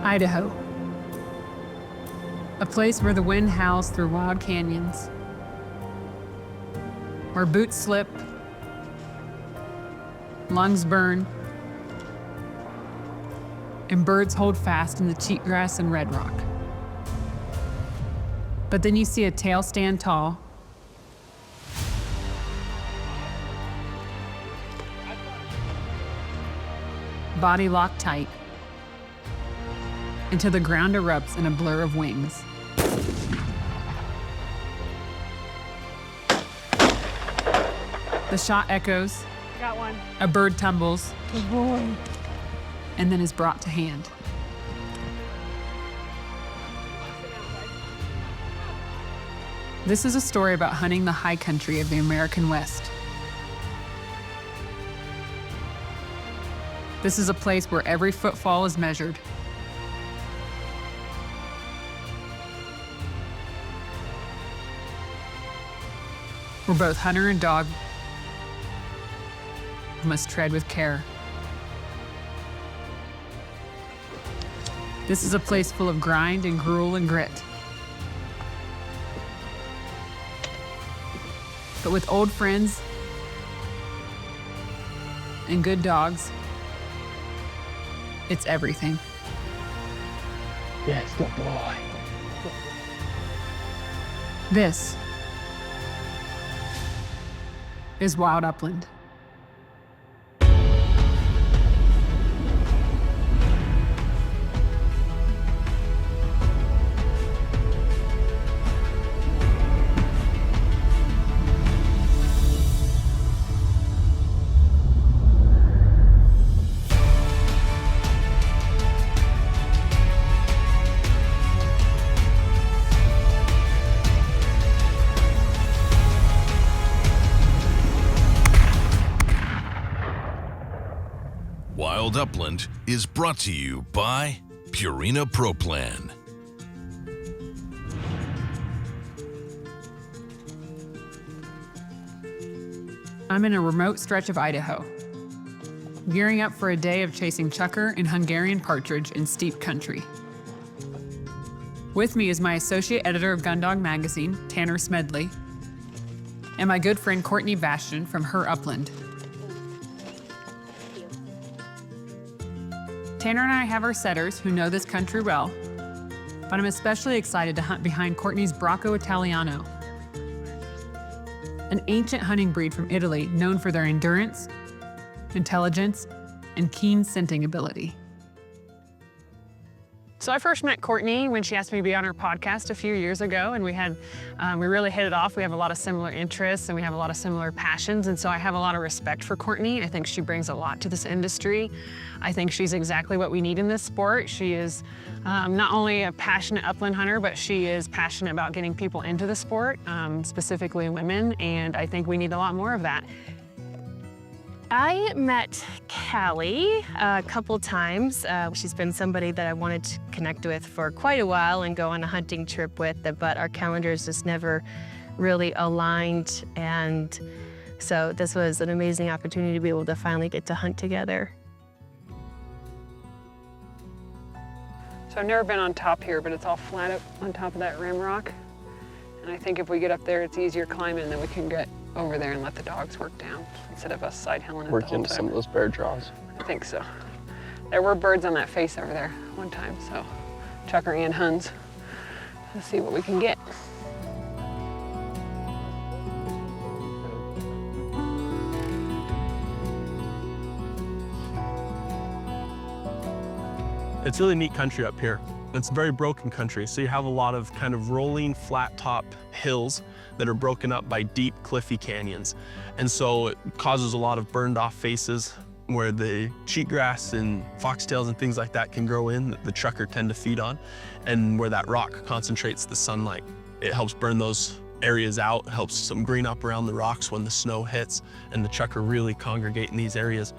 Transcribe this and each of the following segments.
Idaho. A place where the wind howls through wild canyons, where boots slip, lungs burn, and birds hold fast in the cheatgrass and red rock. But then you see a tail stand tall, body locked tight, until the ground erupts in a blur of wings. The shot echoes. Got one. A bird tumbles. Good boy. And then is brought to hand. This is a story about hunting the high country of the American West. This is a place where every footfall is measured. Where both hunter and dog must tread with care. This is a place full of grind and gruel and grit. But with old friends and good dogs, it's everything. Yes, good boy. This is Wild Upland. Wild Upland is brought to you by Purina Pro Plan. I'm in a remote stretch of Idaho, gearing up for a day of chasing chukar and Hungarian partridge in steep country. With me is my associate editor of Gundog magazine, Tanner Smedley, and my good friend Courtney Bastian from Her Upland. Tanner and I have our setters who know this country well, but I'm especially excited to hunt behind Courtney's Bracco Italiano, an ancient hunting breed from Italy known for their endurance, intelligence, and keen scenting ability. So I first met Courtney when she asked me to be on her podcast a few years ago, and we really hit it off. We have a lot of similar interests and we have a lot of similar passions, and so I have a lot of respect for Courtney. I think she brings a lot to this industry. I think she's exactly what we need in this sport. She is not only a passionate upland hunter, but she is passionate about getting people into the sport, specifically women, and I think we need a lot more of that. I met Kali a couple times. She's been somebody that I wanted to connect with for quite a while and go on a hunting trip with, but our calendars just never really aligned. And so this was an amazing opportunity to be able to finally get to hunt together. So I've never been on top here, but it's all flat up on top of that rim rock. And I think if we get up there, it's easier climbing, and then we can get over there and let the dogs work down instead of us side hilling it the whole time. Work into some of those bear draws. I think so. There were birds on that face over there one time, so chukar and Huns. Let's see what we can get. It's really neat country up here. It's very broken country, so you have a lot of kind of rolling, flat-top hills that are broken up by deep, cliffy canyons. And so it causes a lot of burned-off faces where the cheatgrass and foxtails and things like that can grow in that the chukar tend to feed on, and where that rock concentrates the sunlight. It helps burn those areas out, helps some green up around the rocks when the snow hits, and the chukar really congregate in these areas.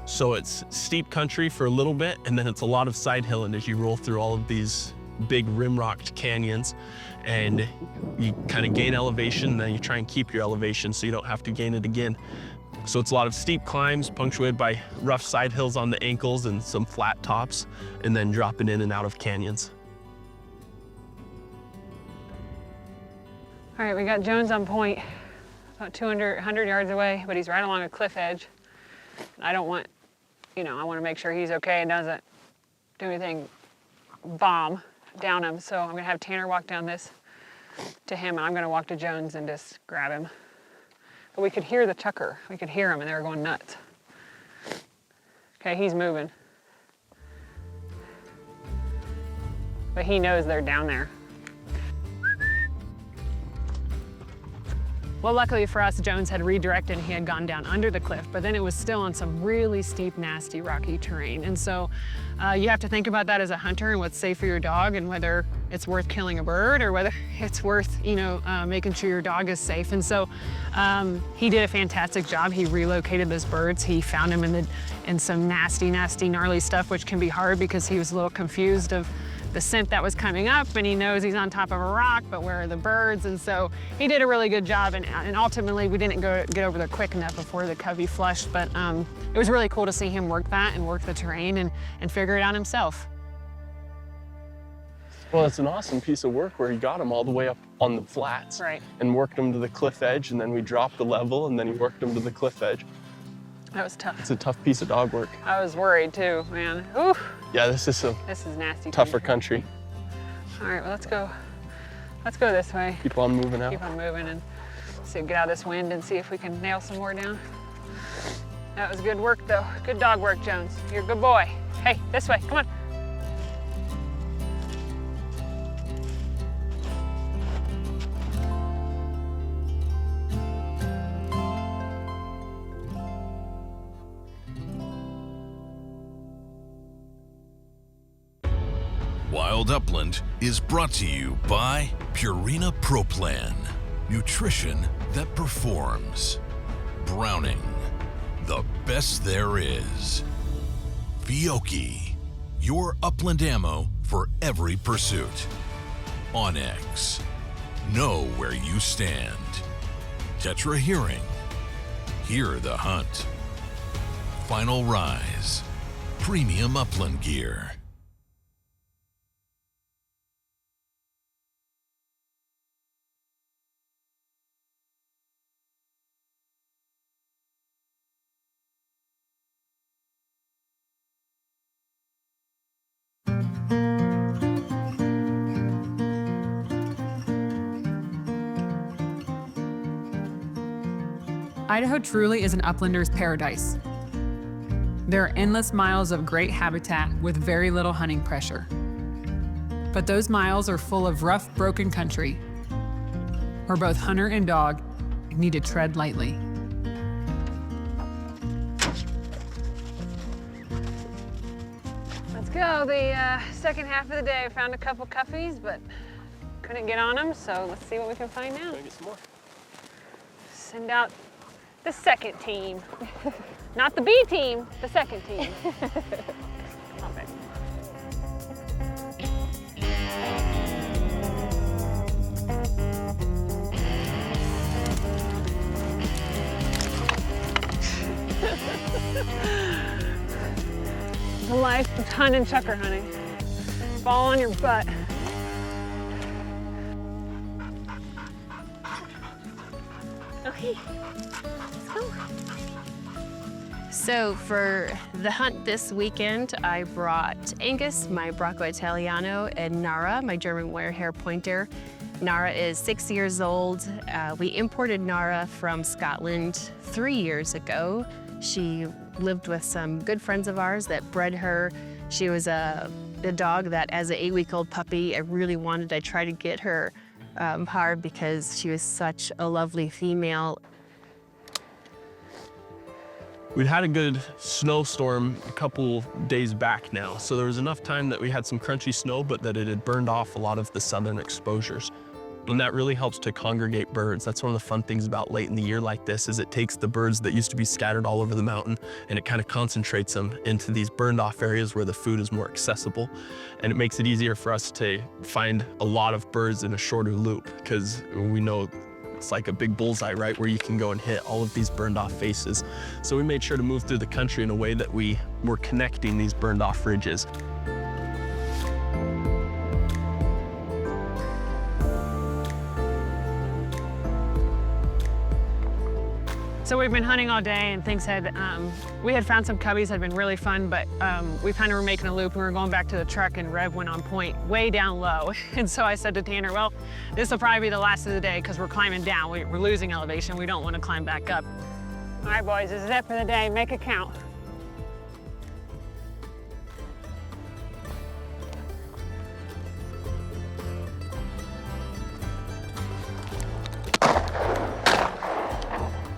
So it's steep country for a little bit, and then it's a lot of side hilling as you roll through all of these big rim-rocked canyons, and you kind of gain elevation, then you try and keep your elevation so you don't have to gain it again. So it's a lot of steep climbs punctuated by rough side hills on the ankles and some flat tops, and then dropping in and out of canyons. All right, we got Jones on point, about 100 yards away, but he's right along a cliff edge. I don't want, I want to make sure he's okay and doesn't do anything bomb down him. So I'm gonna have Tanner walk down this to him, and I'm gonna walk to Jones and just grab him. But we could hear the Chukar. We could hear him, and they were going nuts. Okay, he's moving. But he knows they're down there. Well, luckily for us, Jones had redirected and he had gone down under the cliff, but then it was still on some really steep, nasty, rocky terrain. And so you have to think about that as a hunter and what's safe for your dog and whether it's worth killing a bird or whether it's worth, making sure your dog is safe. And so he did a fantastic job. He relocated those birds. He found them in some nasty, nasty, gnarly stuff, which can be hard because he was a little confused of the scent that was coming up, and he knows he's on top of a rock, but where are the birds? And so he did a really good job, and ultimately we didn't get over there quick enough before the covey flushed, but it was really cool to see him work that and work the terrain and figure it out himself. Well, it's an awesome piece of work where he got him all the way up on the flats, right, and worked him to the cliff edge, and then we dropped the level, and then he worked him to the cliff edge. That was tough. It's a tough piece of dog work. I was worried too, man. Ooh. Yeah, this is nasty. Tougher country. All right, well, let's go this way. Keep on moving out. Keep on moving and see, get out of this wind and see if we can nail some more down. That was good work though. Good dog work, Jones. You're a good boy. Hey, this way, come on. Wild Upland is brought to you by Purina Pro Plan, nutrition that performs. Browning, the best there is. Fiocchi, your upland ammo for every pursuit. Onyx, know where you stand. Tetra Hearing, hear the hunt. Final Rise, premium upland gear. Idaho truly is an uplander's paradise. There are endless miles of great habitat with very little hunting pressure. But those miles are full of rough, broken country, where both hunter and dog need to tread lightly. Let's go. The second half of the day, I found a couple coveys, but couldn't get on them, so let's see what we can find now. Maybe some more. Send out the second team. Not the B team, the second team. Come on, babe. The life of hunting, Chukar hunting. Fall on your butt. Okay, let's go. So for the hunt this weekend, I brought Angus, my Bracco Italiano, and Nara, my German Werehair Pointer. Nara is 6 years old. We imported Nara from Scotland 3 years ago. She lived with some good friends of ours that bred her. She was a dog that, as an 8-week-old puppy, I tried to get her hard because she was such a lovely female. We'd had a good snowstorm a couple days back now, so there was enough time that we had some crunchy snow, but that it had burned off a lot of the southern exposures. And that really helps to congregate birds. That's one of the fun things about late in the year like this, is it takes the birds that used to be scattered all over the mountain and it kind of concentrates them into these burned off areas where the food is more accessible. And it makes it easier for us to find a lot of birds in a shorter loop, because we know It's like a big bullseye, right, where you can go and hit all of these burned off faces. So we made sure to move through the country in a way that we were connecting these burned off ridges. So we've been hunting all day, and things had, we had found some coveys that had been really fun, but we kind of were making a loop, and we were going back to the truck, and Rev went on point way down low. And so I said to Tanner, well, this will probably be the last of the day because we're climbing down. We're losing elevation. We don't want to climb back up. All right, boys, this is it for the day. Make it count.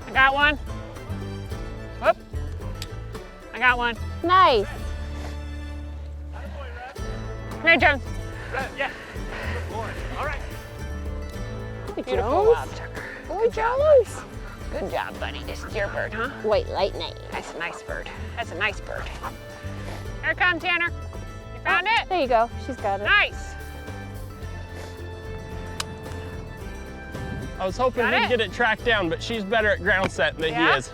I got one. Whoop. I got one. Nice. Come here, Jones. Yeah. Good boy. All right. Beautiful job, Chukar. Good job. Good job, buddy. This is your bird, huh? White lightning. That's a nice bird. That's a nice bird. Here it comes, Tanner. You found it? There you go. She's got it. Nice. I was hoping Got he'd it? get it tracked down, but she's better at ground set than Yeah? he is.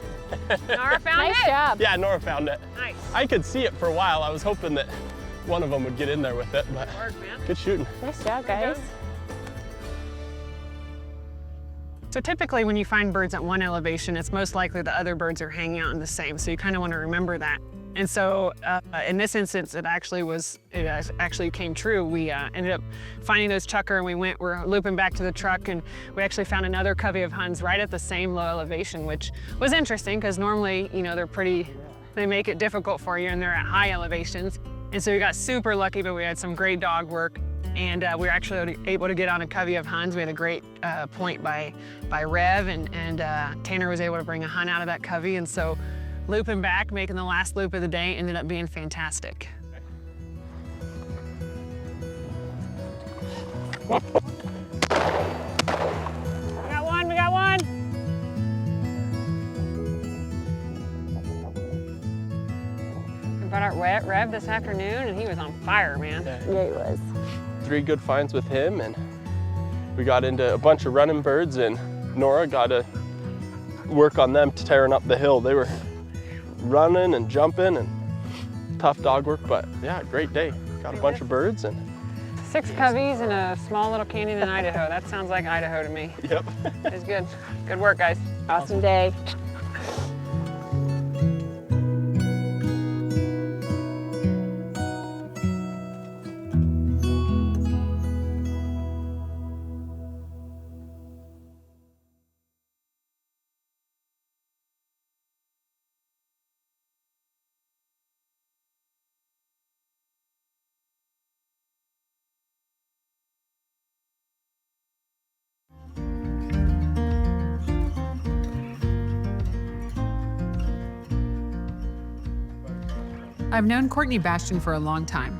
Nora found Nice it? job. Yeah, Nora found it. Nice. I could see it for a while. I was hoping that one of them would get in there with it, but Work, man. good shooting. Nice job, There you guys. go. So typically when you find birds at one elevation, it's most likely the other birds are hanging out in the same. So you kind of want to remember that. And so in this instance, it actually came true. We ended up finding those chukar, and we're looping back to the truck, and we actually found another covey of Huns right at the same low elevation, which was interesting because normally, you know, they make it difficult for you and they're at high elevations. And so we got super lucky, but we had some great dog work. And we were actually able to get on a covey of Huns. We had a great point by Rev, and Tanner was able to bring a Hun out of that covey. And so looping back, making the last loop of the day ended up being fantastic. We got one, we got one. We brought out Rev this afternoon, and he was on fire, man. Yeah, he was. 3 good finds with him, and we got into a bunch of running birds, and Nora got to work on them tearing up the hill. They were running and jumping, and tough dog work, but yeah, great day. Got a bunch of birds, and 6 coveys in a small little canyon in Idaho. That sounds like Idaho to me. yep. It's good. Good work, guys. Awesome day. I've known Courtney Bastian for a long time,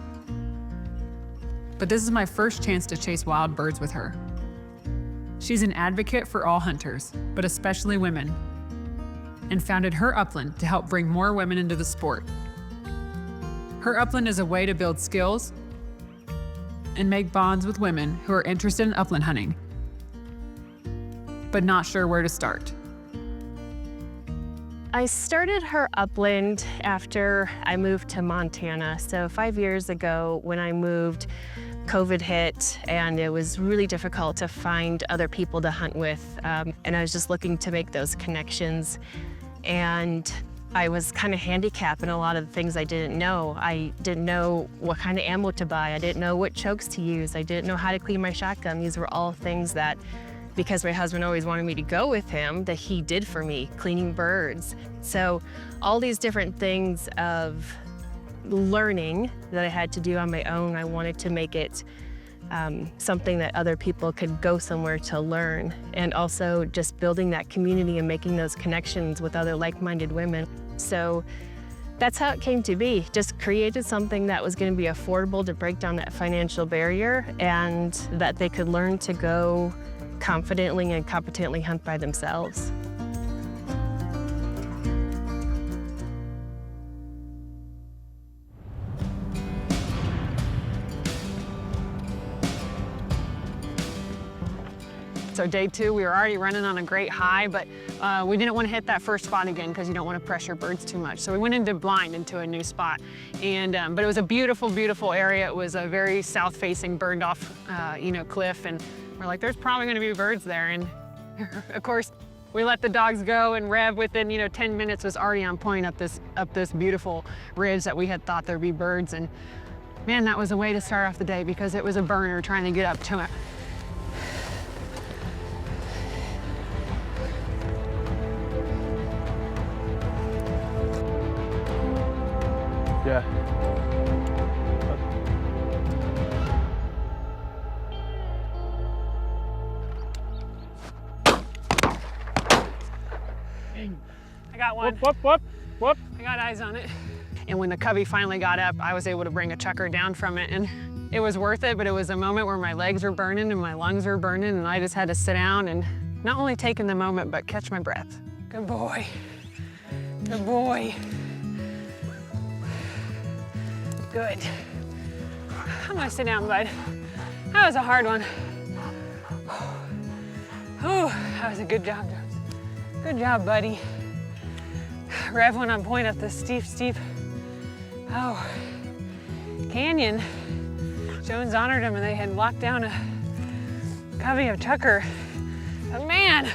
but this is my first chance to chase wild birds with her. She's an advocate for all hunters, but especially women, and founded her Upland to help bring more women into the sport. Her Upland is a way to build skills and make bonds with women who are interested in upland hunting, but not sure where to start. I started her Upland after I moved to Montana. So 5 years ago when I moved, COVID hit, and it was really difficult to find other people to hunt with. And I was just looking to make those connections. And I was kind of handicapped in a lot of the things I didn't know. I didn't know what kind of ammo to buy. I didn't know what chokes to use. I didn't know how to clean my shotgun. These were all things that, because my husband always wanted me to go with him, that he did for me, cleaning birds. So all these different things of learning that I had to do on my own, I wanted to make it something that other people could go somewhere to learn. And also just building that community and making those connections with other like-minded women. So that's how it came to be. Just created something that was going to be affordable to break down that financial barrier, and that they could learn to go confidently and competently hunt by themselves. So day 2, we were already running on a great high, but we didn't want to hit that first spot again because you don't want to pressure birds too much. So we went into blind into a new spot. And, but it was a beautiful, beautiful area. It was a very south-facing, burned off, cliff. And we're like, there's probably going to be birds there. And of course, we let the dogs go, and Rev, within 10 minutes, was already on point up this beautiful ridge that we had thought there'd be birds. And man, that was a way to start off the day because it was a burner trying to get up to it. Yeah. I got one. Whoop, whoop, whoop. I got eyes on it. And when the covey finally got up, I was able to bring a chukar down from it, and it was worth it, but it was a moment where my legs were burning and my lungs were burning, and I just had to sit down and not only take in the moment, but catch my breath. Good boy. Good boy. Good. I'm gonna sit down, bud. That was a hard one. Oh, that was a good job, Jones. Good job, buddy. Rev went on point up this steep, canyon. Jones honored him, and they had locked down a covey of chukar. But man,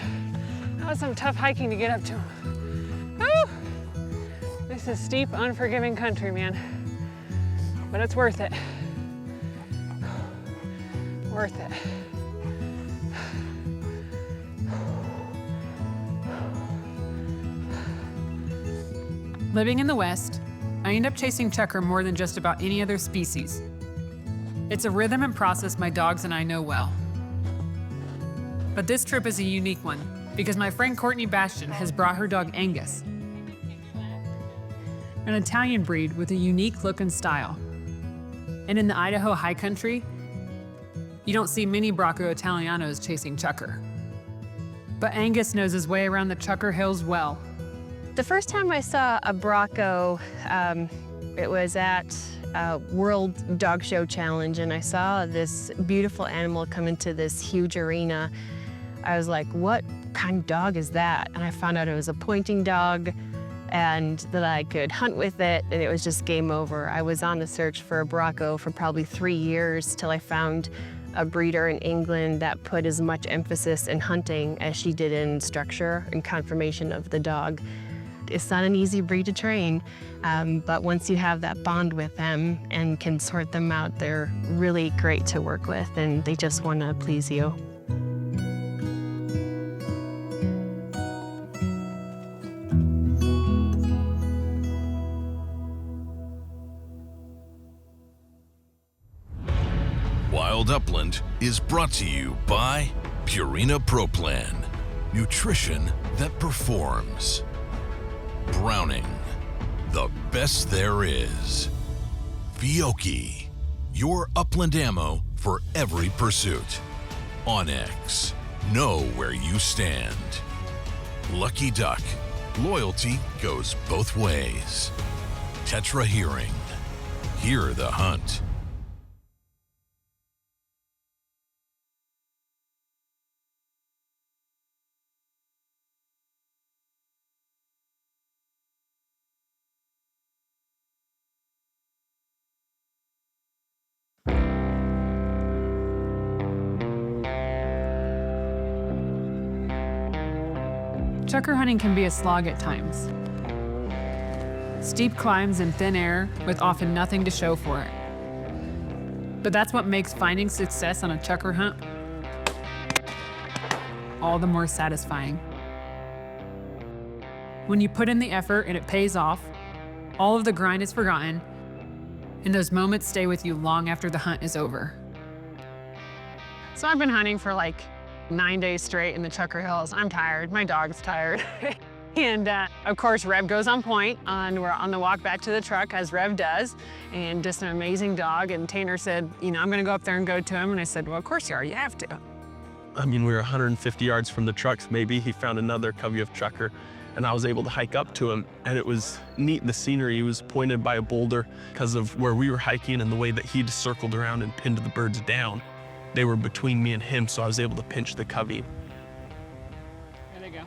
that was some tough hiking to get up to him. Woo! This is steep, unforgiving country, man. But it's worth it. Worth it. Living in the West, I end up chasing chukar more than just about any other species. It's a rhythm and process my dogs and I know well. But this trip is a unique one because my friend Courtney Bastian has brought her dog Angus, an Italian breed with a unique look and style. And in the Idaho high country, you don't see many Bracco Italianos chasing chukar. But Angus knows his way around the chukar hills well. The first time I saw a Bracco, it was at World Dog Show Challenge, and I saw this beautiful animal come into this huge arena. I was like, what kind of dog is that? And I found out it was a pointing dog and that I could hunt with it, and it was just game over. I was on the search for a Bracco for probably 3 years till I found a breeder in England that put as much emphasis in hunting as she did in structure and conformation of the dog. It's not an easy breed to train, but once you have that bond with them and can sort them out, they're really great to work with, and they just want to please you. Wild Upland is brought to you by Purina Pro Plan, nutrition that performs. Browning, the best there is. Fiocchi, your upland ammo for every pursuit. Onyx, know where you stand. Lucky Duck, loyalty goes both ways. Tetra Hearing, hear the hunt. Chukar hunting can be a slog at times. Steep climbs in thin air with often nothing to show for it. But that's what makes finding success on a chukar hunt all the more satisfying. When you put in the effort and it pays off, all of the grind is forgotten, and those moments stay with you long after the hunt is over. So I've been hunting for like 9 days straight in the Chukar Hills. I'm tired, my dog's tired. And of course, Rev goes on point, and we're on the walk back to the truck as Rev does, and just an amazing dog. And Tanner said, I'm gonna go up there and go to him. And I said, well, of course you are, you have to. I mean, we were 150 yards from the trucks, maybe. He found another covey of chukar, and I was able to hike up to him, and it was neat. The scenery was pointed by a boulder because of where we were hiking and the way that he'd circled around and pinned the birds down. they were between me and him, so I was able to pinch the covey. There they go.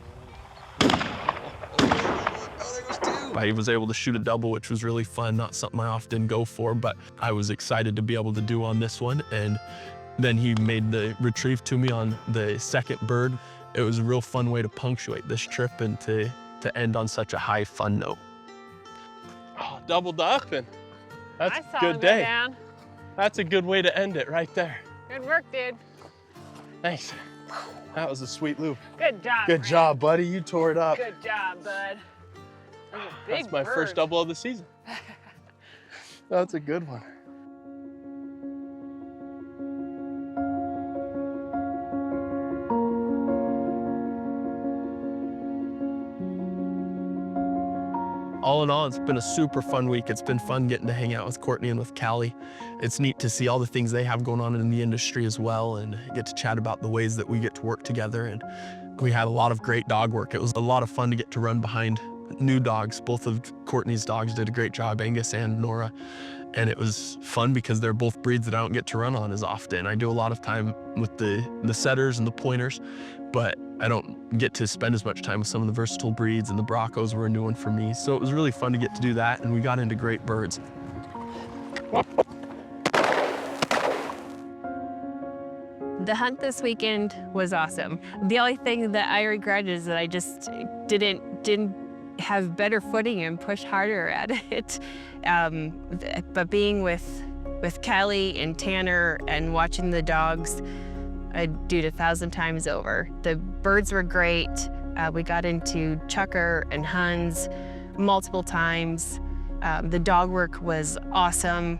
I was able to shoot a double, which was really fun, not something I often go for, but I was excited to be able to do on this one. And then he made the retrieve to me on the second bird. It was a real fun way to punctuate this trip and to end on such a high fun note. Oh, double duckman. That's a good day. Down. That's a good way to end it right there. Good work, dude. Thanks. That was a sweet loop. Good job. Good man. job, buddy. You tore it up. Good job, bud. That's my first double of the season. That's a good one. All in all, it's been a super fun week. It's been fun getting to hang out with Courtney and with Kali. It's neat to see all the things they have going on in the industry as well, and get to chat about the ways that we get to work together. And we had a lot of great dog work. It was a lot of fun to get to run behind new dogs. Both of Courtney's dogs did a great job, Angus and Nora. And it was fun because they're both breeds that I don't get to run on as often. I do a lot of time with the setters and the pointers, but I don't get to spend as much time with some of the versatile breeds, and the Broncos were a new one for me. So it was really fun to get to do that, and we got into great birds. The hunt this weekend was awesome. The only thing that I regret is that I just didn't have better footing and push harder at it. But being with Kali and Tanner and watching the dogs, I'd do it 1,000 times over. The birds were great. We got into Chukar and Huns multiple times. The dog work was awesome.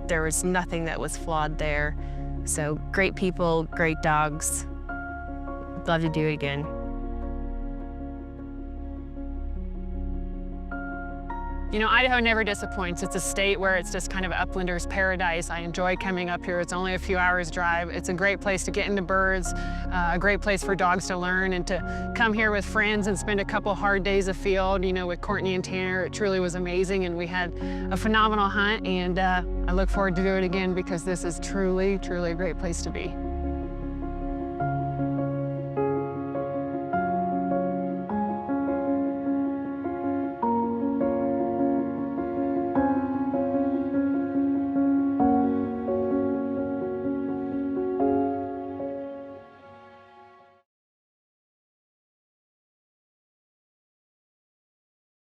There was nothing that was flawed there. So great people, great dogs. I'd love to do it again. You know, Idaho never disappoints. It's a state where it's just kind of uplander's paradise. I enjoy coming up here. It's only a few hours drive. It's a great place to get into birds, a great place for dogs to learn, and to come here with friends and spend a couple hard days of field, you know, with Courtney and Tanner. It truly was amazing, and we had a phenomenal hunt, and I look forward to do it again because this is truly, truly a great place to be.